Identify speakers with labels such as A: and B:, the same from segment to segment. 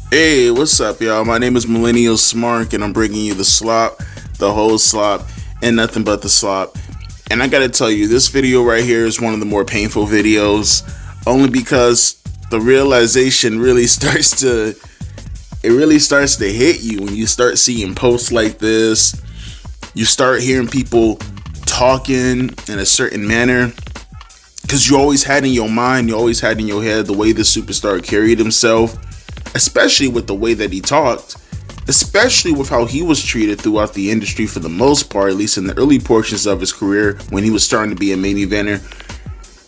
A: Hey, what's up, y'all? My name is Millennial Smark, and I'm bringing you the slop, the whole slop, and nothing but the slop. And I gotta tell you, this video right here is one of the more painful videos, only because the realization really starts to hit you when you start seeing posts like this. You start hearing people talking in a certain manner, because you always had in your mind, you always had in your head the way the superstar carried himself, especially with the way that he talked, especially with how he was treated throughout the industry for the most part, at least in the early portions of his career when he was starting to be a main eventer.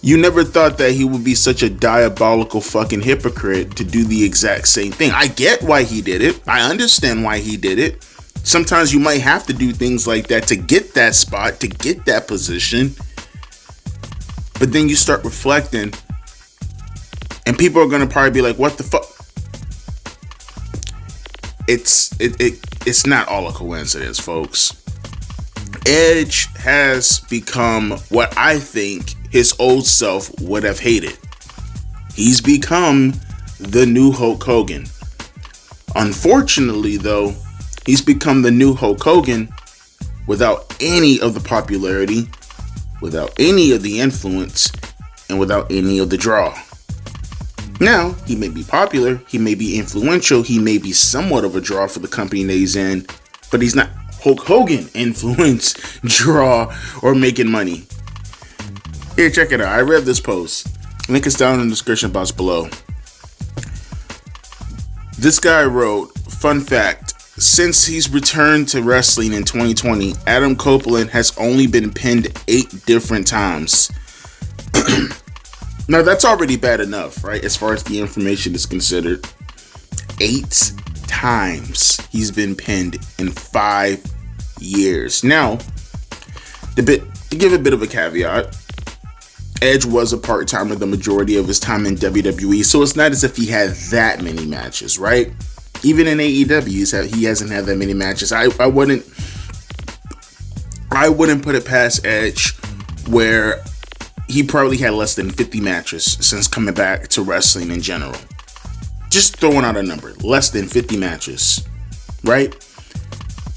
A: You never thought that he would be such a diabolical fucking hypocrite to do the exact same thing. I get why he did it. I understand why he did it. Sometimes you might have to do things like that to get that spot, to get that position. But then you start reflecting, and people are going to probably be like, what the fuck? It's not all a coincidence, folks. Edge has become what I think his old self would have hated. He's become the new Hulk Hogan. Unfortunately, though, he's become the new Hulk Hogan without any of the popularity, without any of the influence, and without any of the draw. Now, he may be popular, he may be influential, he may be somewhat of a draw for the company that he's in, but he's not Hulk Hogan influence, draw, or making money. Here, check it out. I read this post. Link is down in the description box below. This guy wrote, fun fact, since he's returned to wrestling in 2020, Adam Copeland has only been pinned 8 different times. Now, that's already bad enough, right? As far as the information is considered. 8 times he's been pinned in 5 years. Now, to give a bit of a caveat, Edge was a part-timer the majority of his time in WWE, so it's not as if he had that many matches, right? Even in AEW, he hasn't had that many matches. I wouldn't put it past Edge where he probably had less than 50 matches since coming back to wrestling in general. Just throwing out a number, less than 50 matches, right?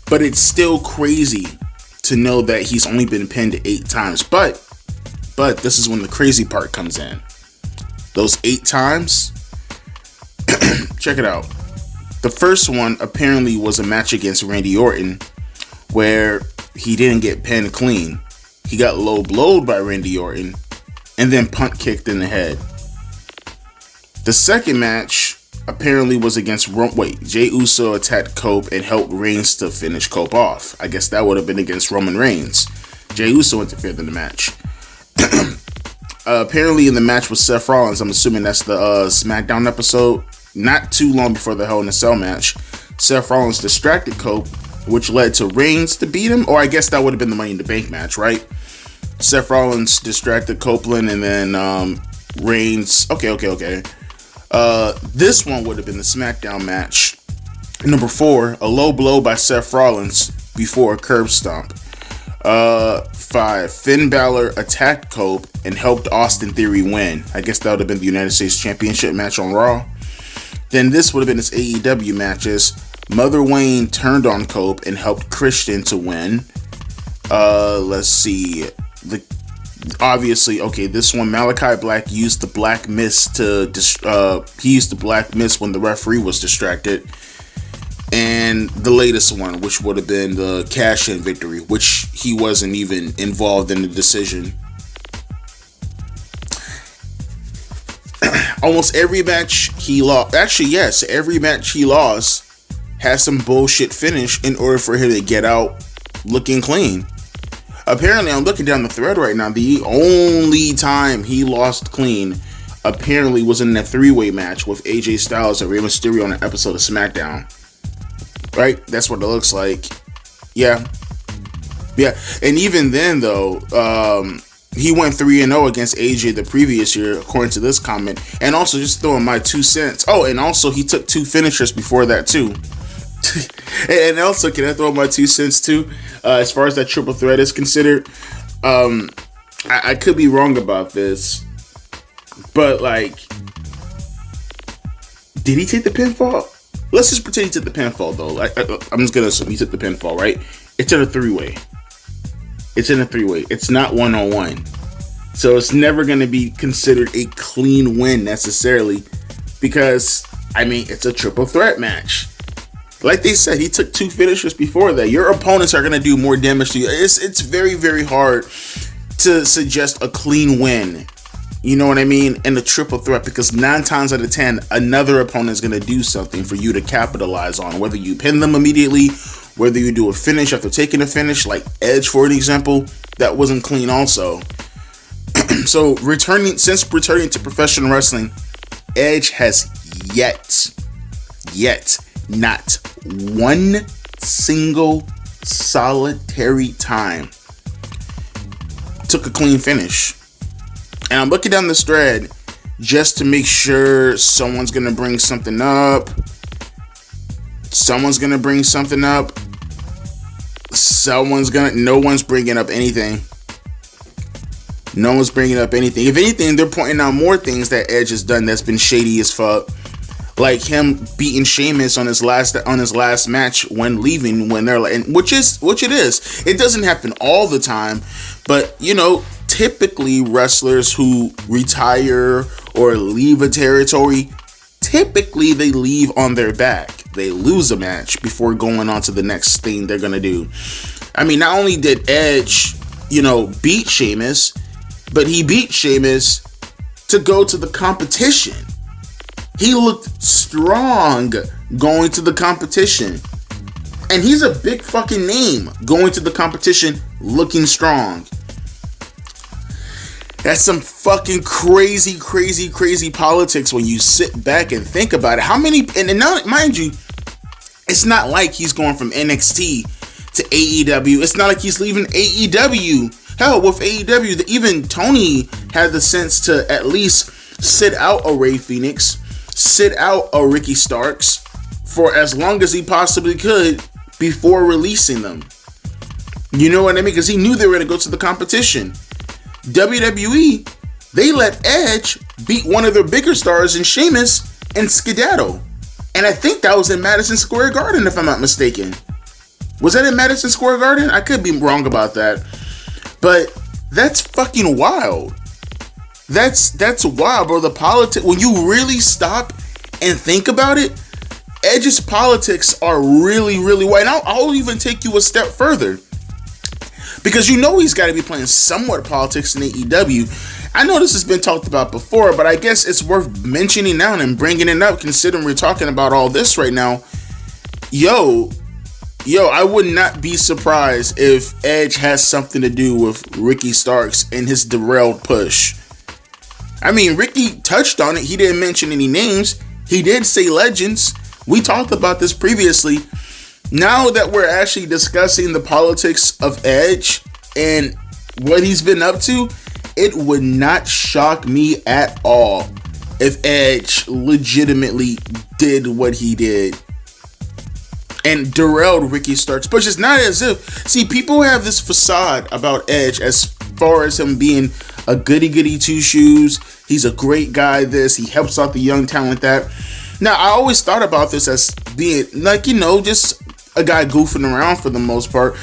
A: But it's still crazy to know that he's only been pinned 8 times. But this is when the crazy part comes in. Those 8 times, check it out. The first one apparently was a match against Randy Orton where he didn't get pinned clean. He got low blowed by Randy Orton and then punt kicked in the head. The second match apparently was against Jey Uso attacked Cope and helped Reigns to finish Cope off. I guess that would have been against Roman Reigns. Jey Uso interfered in the match. Apparently in the match with Seth Rollins, I'm assuming that's the SmackDown episode, not too long before the Hell in a Cell match, Seth Rollins distracted Cope, which led to Reigns to beat him, or I guess that would have been the Money in the Bank match, right? Seth Rollins distracted Copeland, and then Reigns. Okay. This one would have been the SmackDown match. Number 4, a low blow by Seth Rollins before a curb stomp. 5, Finn Balor attacked Cope and helped Austin Theory win. I guess that would have been the United States Championship match on Raw. Then this would have been his AEW matches. Mother Wayne turned on Cope and helped Christian to win. Let's see. Obviously, okay, this one, Malachi Black used the Black Mist he used the Black Mist when the referee was distracted. And the latest one, which would have been the cash-in victory, which he wasn't even involved in the decision. Almost every match he lost, actually yes, every match he lost has some bullshit finish in order for him to get out looking clean. Apparently, I'm looking down the thread right now, the only time he lost clean apparently was in that 3-way match with AJ Styles and Rey Mysterio on an episode of SmackDown. Right? That's what it looks like. Yeah. And even then, though, he went 3-0 against AJ the previous year, according to this comment. And also, just throwing my 2 cents. Oh, and also, he took 2 finishers before that, too. And also, can I throw my 2 cents, too? As far as that triple threat is considered, I could be wrong about this, but, like, did he take the pinfall? let's just pretend he took the pinfall, though. I'm just going to assume he took the pinfall, right? It's in a three-way. It's not one-on-one. So it's never going to be considered a clean win necessarily because, I mean, it's a triple threat match. Like they said, he took 2 finishers before that. Your opponents are going to do more damage to you. It's very, very hard to suggest a clean win. You know what I mean? In a triple threat, because 9 times out of 10, another opponent is going to do something for you to capitalize on. Whether you pin them immediately, whether you do a finish after taking a finish, like Edge, for an example, that wasn't clean also. So returning to professional wrestling, Edge has yet not one single solitary time took a clean finish. And I'm looking down this thread just to make sure someone's gonna bring something up. No one's bringing up anything. If anything, they're pointing out more things that Edge has done that's been shady as fuck. Like him beating Sheamus on his last match when leaving, when they're like, which it is. It doesn't happen all the time, but you know, typically wrestlers who retire or leave a territory, typically they leave on their back. They lose a match before going on to the next thing they're gonna do. I mean, not only did Edge, beat Sheamus, but he beat Sheamus to go to the competition. He looked strong going to the competition. And he's a big fucking name going to the competition looking strong. That's some fucking crazy politics when you sit back and think about it. How many, and now, mind you, it's not like he's going from NXT to AEW. It's not like he's leaving AEW. Hell, with AEW, even Tony had the sense to at least sit out a Rey Fenix, sit out a Ricky Starks for as long as he possibly could before releasing them. You know what I mean? Because he knew they were going to go to the competition. WWE, they let Edge beat one of their bigger stars in Sheamus and skedaddle. And I think that was in Madison Square Garden, if I'm not mistaken. Was that in Madison Square Garden? I could be wrong about that. But that's fucking wild. That's wild, bro. The politics, when you really stop and think about it, Edge's politics are really wild. And I'll even take you a step further. Because he's got to be playing somewhat politics in AEW. I know this has been talked about before, but I guess it's worth mentioning now and bringing it up, considering we're talking about all this right now. Yo, I would not be surprised if Edge has something to do with Ricky Starks and his derailed push. I mean, Ricky touched on it. He didn't mention any names. He did say legends. We talked about this previously. Now that we're actually discussing the politics of Edge and what he's been up to, it would not shock me at all if Edge legitimately did what he did and derailed Ricky Starks. But it's not as if, see, people have this facade about Edge as far as him being a goody two shoes. He's a great guy, this, he helps out the young talent, that. Now, I always thought about this as being like, just a guy goofing around for the most part.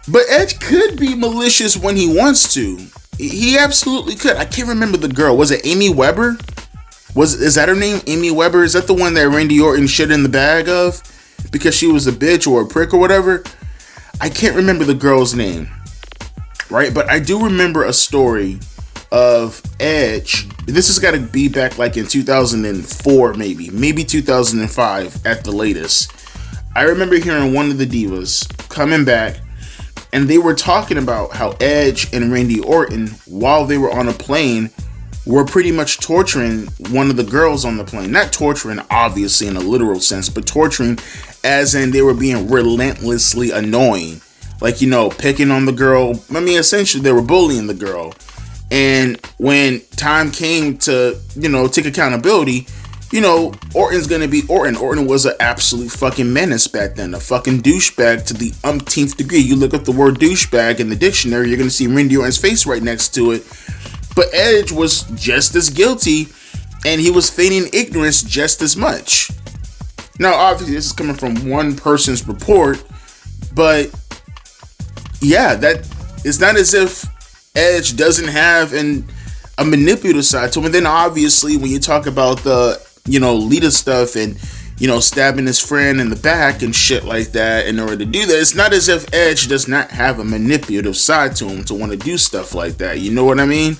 A: But Edge could be malicious when he wants to. He absolutely could. I can't remember the girl. Was it Amy Weber? Is that her name? Amy Weber? Is that the one that Randy Orton shit in the bag of? Because she was a bitch or a prick or whatever? I can't remember the girl's name. Right? But I do remember a story of Edge. This has got to be back like in 2004 maybe 2005 at the latest. I remember hearing one of the divas coming back, and they were talking about how Edge and Randy Orton, while they were on a plane, were pretty much torturing one of the girls on the plane. Not torturing, obviously, in a literal sense, but torturing as in they were being relentlessly annoying. Like, picking on the girl. I mean, essentially, they were bullying the girl. And when time came to, take accountability, Orton's gonna be Orton. Orton was an absolute fucking menace back then, a fucking douchebag to the umpteenth degree. You look up the word douchebag in the dictionary, you're gonna see Randy Orton's face right next to it. But Edge was just as guilty, and he was feigning ignorance just as much. Now, obviously, this is coming from one person's report, but yeah, that it's not as if Edge doesn't have a manipulative side to him. And then obviously, when you talk about the Lita stuff and stabbing his friend in the back and shit like that in order to do that, it's not as if Edge does not have a manipulative side to him to want to do stuff like that. You know what I mean?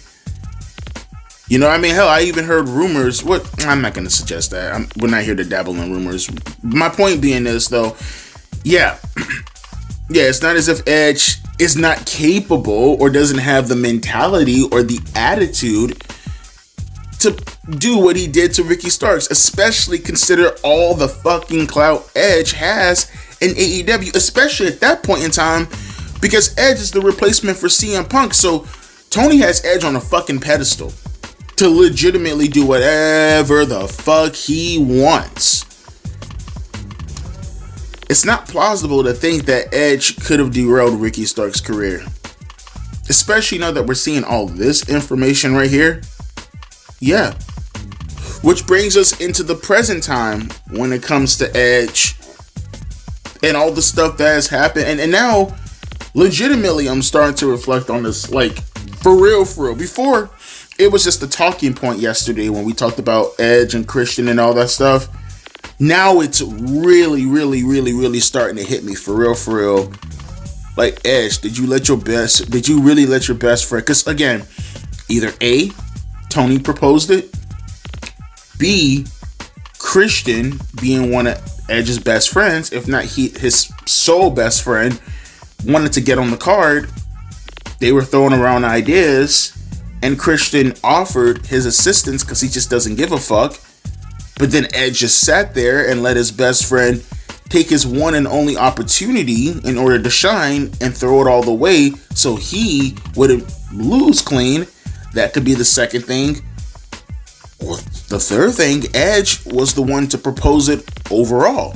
A: Hell, I even heard rumors. I'm not going to suggest that. We're not here to dabble in rumors. My point being is, though, yeah, it's not as if Edge is not capable or doesn't have the mentality or the attitude to do what he did to Ricky Starks, especially consider all the fucking clout Edge has in AEW, especially at that point in time, because Edge is the replacement for CM Punk. So Tony has Edge on a fucking pedestal to legitimately do whatever the fuck he wants. It's not plausible to think that Edge could have derailed Ricky Starks' career, especially now that we're seeing all this information right here. Yeah. Which brings us into the present time when it comes to Edge and all the stuff that has happened. And now, legitimately, I'm starting to reflect on this, like, for real. Before, it was just a talking point yesterday when we talked about Edge and Christian and all that stuff. Now it's really, really, really, really starting to hit me for real. Like, Edge, did you really let your best friend? Because again, either A, Tony proposed it, B, Christian, being one of Edge's best friends, if not his sole best friend, wanted to get on the card. They were throwing around ideas, and Christian offered his assistance because he just doesn't give a fuck. But then Edge just sat there and let his best friend take his one and only opportunity in order to shine and throw it all the way so he wouldn't lose clean. That could be the second thing. Or the third thing, Edge was the one to propose it overall.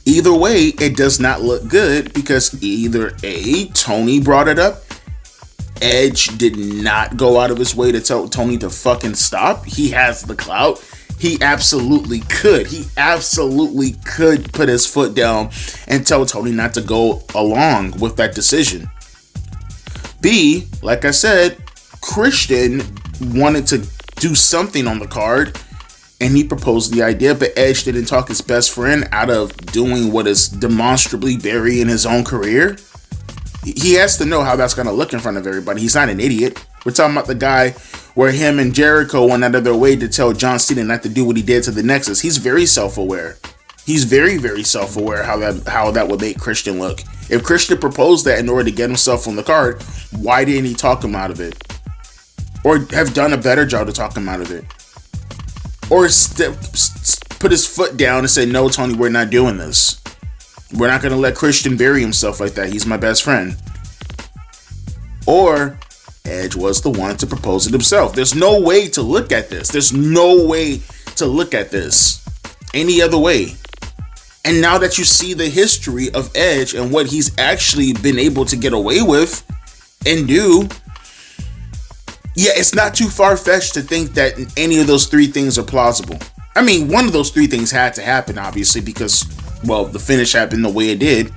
A: Either way, it does not look good because either A, Tony brought it up. Edge did not go out of his way to tell Tony to fucking stop. He has the clout. He absolutely could. He absolutely could put his foot down and tell Tony not to go along with that decision. B, like I said, Christian wanted to do something on the card and he proposed the idea, but Edge didn't talk his best friend out of doing what is demonstrably burying his own career. He has to know how that's going to look in front of everybody. He's not an idiot. We're talking about the guy where him and Jericho went out of their way to tell John Cena not to do what he did to the Nexus. He's very self-aware. He's very, very self-aware how that would make Christian look. If Christian proposed that in order to get himself on the card, why didn't he talk him out of it? Or have done a better job to talk him out of it? Or put his foot down and say, no, Tony, we're not doing this. We're not going to let Christian bury himself like that. He's my best friend. Or Edge was the one to propose it himself. There's no way to look at this. There's no way to look at this any other way. And now that you see the history of Edge and what he's actually been able to get away with and do, yeah, it's not too far-fetched to think that any of those three things are plausible. I mean, one of those three things had to happen, obviously, because, well, the finish happened the way it did.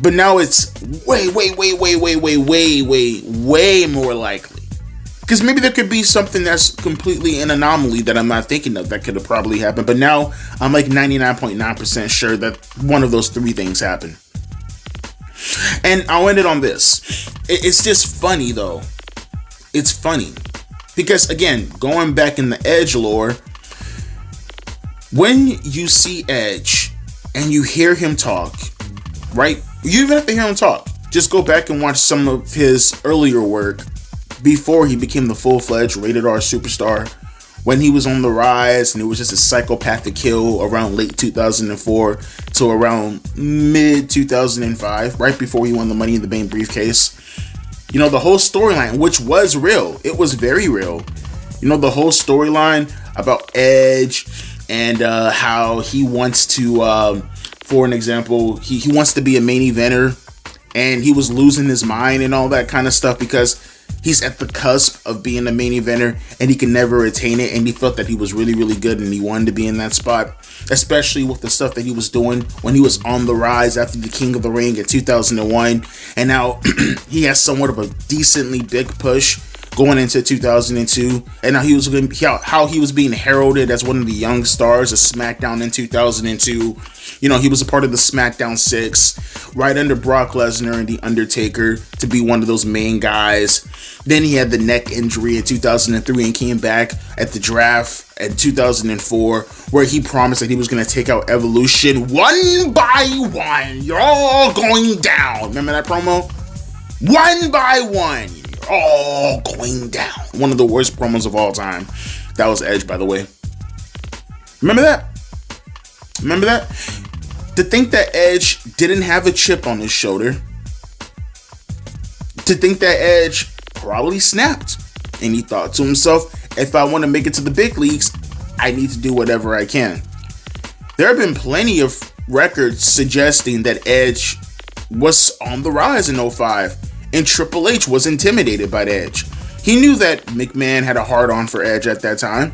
A: But now it's way more likely. Because maybe there could be something that's completely an anomaly that I'm not thinking of that could have probably happened. But now I'm like 99.9% sure that one of those three things happened. And I'll end it on this. It's just funny, though. It's funny. Because, again, going back in the Edge lore, when you see Edge and you hear him talk, right? You even have to hear him talk. Just go back and watch some of his earlier work before he became the full-fledged rated R superstar. When he was on the rise and it was just a psychopathic kill around late 2004 to around mid 2005, right before he won the Money in the Bank briefcase. You know, the whole storyline, which was real. It was very real. You know, the whole storyline about Edge and how he wants to, for an example, he wants to be a main eventer and he was losing his mind and all that kind of stuff because he's at the cusp of being a main eventer and he can never attain it, and he felt that he was really, really good and he wanted to be in that spot, especially with the stuff that he was doing when he was on the rise after the King of the Ring in 2001, and now he has somewhat of a decently big push going into 2002, and how he was being heralded as one of the young stars of SmackDown in 2002. You know, he was a part of the SmackDown 6, right under Brock Lesnar and The Undertaker, to be one of those main guys. Then he had the neck injury in 2003 and came back at the draft in 2004, where he promised that he was going to take out Evolution one by one. You're all going down. Remember that promo? One by one. You're all going down. One of the worst promos of all time. That was Edge, by the way. Remember that? Remember that? To think that Edge didn't have a chip on his shoulder. To think that Edge probably snapped. And he thought to himself, if I want to make it to the big leagues, I need to do whatever I can. There have been plenty of records suggesting that Edge was on the rise in 05. And Triple H was intimidated by Edge. He knew that McMahon had a hard-on for Edge at that time.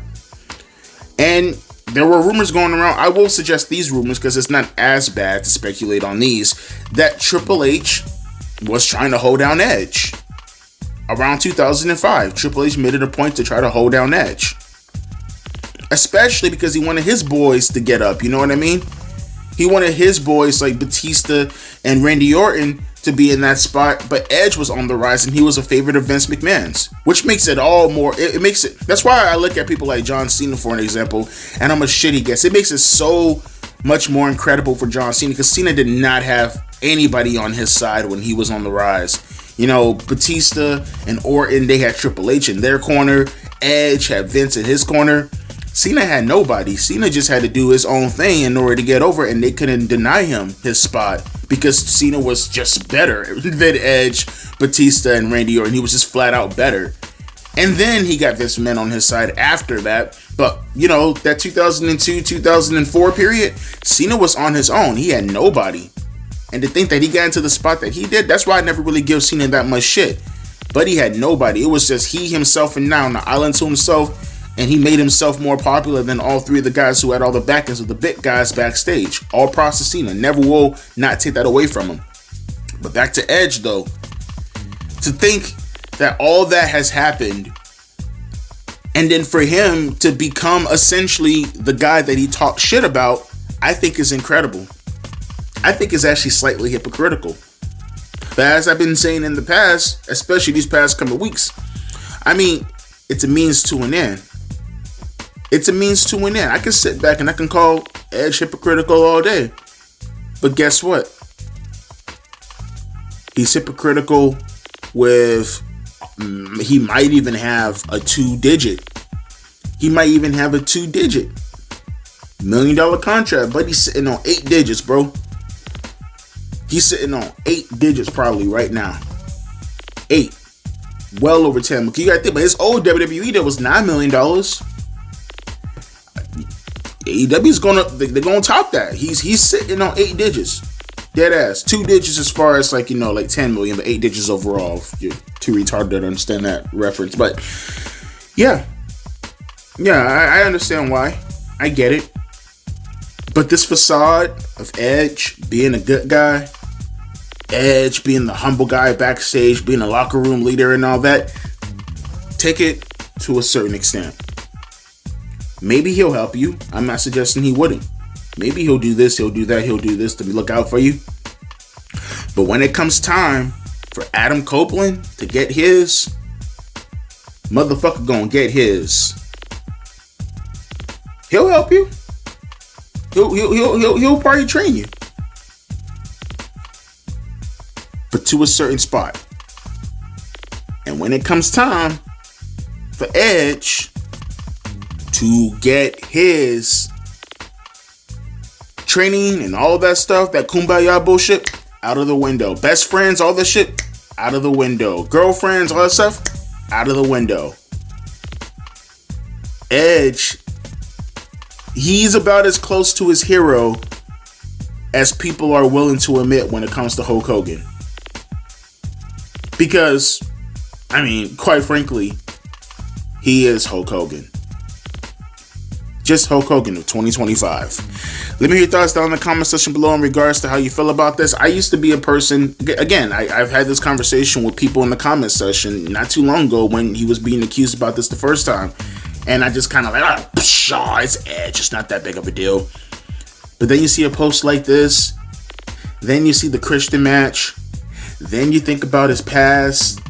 A: And there were rumors going around. I will suggest these rumors because it's not as bad to speculate on these. That Triple H was trying to hold down Edge. Around 2005, Triple H made it a point to try to hold down Edge. Especially because he wanted his boys to get up, you know what I mean? He wanted his boys like Batista and Randy Orton to be in that spot, but Edge was on the rise and he was a favorite of Vince McMahon's, which makes it all more, it makes it, that's why I look at people like John Cena for an example, and how much shit he gets. It makes it so much more incredible for John Cena, because Cena did not have anybody on his side when he was on the rise. You know, Batista and Orton, they had Triple H in their corner. Edge had Vince in his corner. Cena had nobody. Cena just had to do his own thing in order to get over, and they couldn't deny him his spot because Cena was just better than Edge, Batista, and Randy Orton. He was just flat out better. And then he got Vince McMahon on his side after that. But, you know, that 2002, 2004 period, Cena was on his own. He had nobody. And to think that he got into the spot that he did, that's why I never really give Cena that much shit. But he had nobody. It was just he, himself, and now on the island to himself. And he made himself more popular than all three of the guys who had all the backings of the big guys backstage. All props to Cena. Never will not take that away from him. But back to Edge, though. To think that all that has happened, and then for him to become essentially the guy that he talked shit about, I think is incredible. I think is actually slightly hypocritical. But as I've been saying in the past, especially these past couple of weeks, I mean, it's a means to an end. It's a means to an end. I can sit back and I can call Edge hypocritical all day. But guess what? He's hypocritical with, he might even have a two-digit. He might even have a two-digit $1 million contract, but he's sitting on 8 digits, bro. He's sitting on 8 digits probably right now. 8. Well over 10. But you gotta think, but his old WWE deal was $9 million. AEW's they're gonna top that. He's sitting on 8 digits. Dead ass. 2 digits as far as like, you know, like 10 million, but 8 digits overall. If you're too retarded to understand that reference. But yeah. Yeah, I understand why. I get it. But this facade of Edge being a good guy, Edge being the humble guy backstage, being a locker room leader and all that, take it to a certain extent. Maybe he'll help you. I'm not suggesting he wouldn't. Maybe he'll do this, he'll do that, he'll do this to look out for you. But when it comes time for Adam Copeland to get his, motherfucker gonna get his. He'll help you. He'll probably train you. But to a certain spot. And when it comes time for Edge to get his training and all that stuff, that kumbaya bullshit, out of the window. Best friends, all that shit, out of the window. Girlfriends, all that stuff, out of the window. Edge, he's about as close to his hero as people are willing to admit when it comes to Hulk Hogan. Because I mean, quite frankly, he is Hulk Hogan. Just Hulk Hogan of 2025. Let me hear your thoughts down in the comment section below in regards to how you feel about this. I used to be a person, again, I've had this conversation with people in the comment section not too long ago when he was being accused about this the first time. And I just kind of like, it's Edge, it's not that big of a deal. But then you see a post like this, then you see the Christian match, then you think about his past.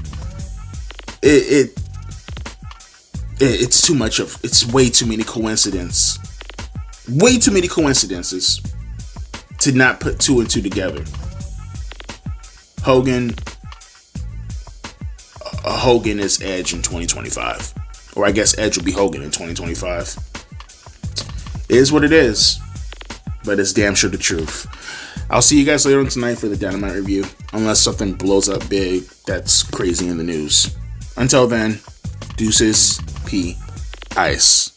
A: It's too much of, it's way too many coincidences. Way too many coincidences to not put two and two together. Hogan is Edge in 2025. Or I guess Edge will be Hogan in 2025. It is what it is. But it's damn sure the truth. I'll see you guys later on tonight for the Dynamite review. Unless something blows up big that's crazy in the news. Until then, deuces, P, ice.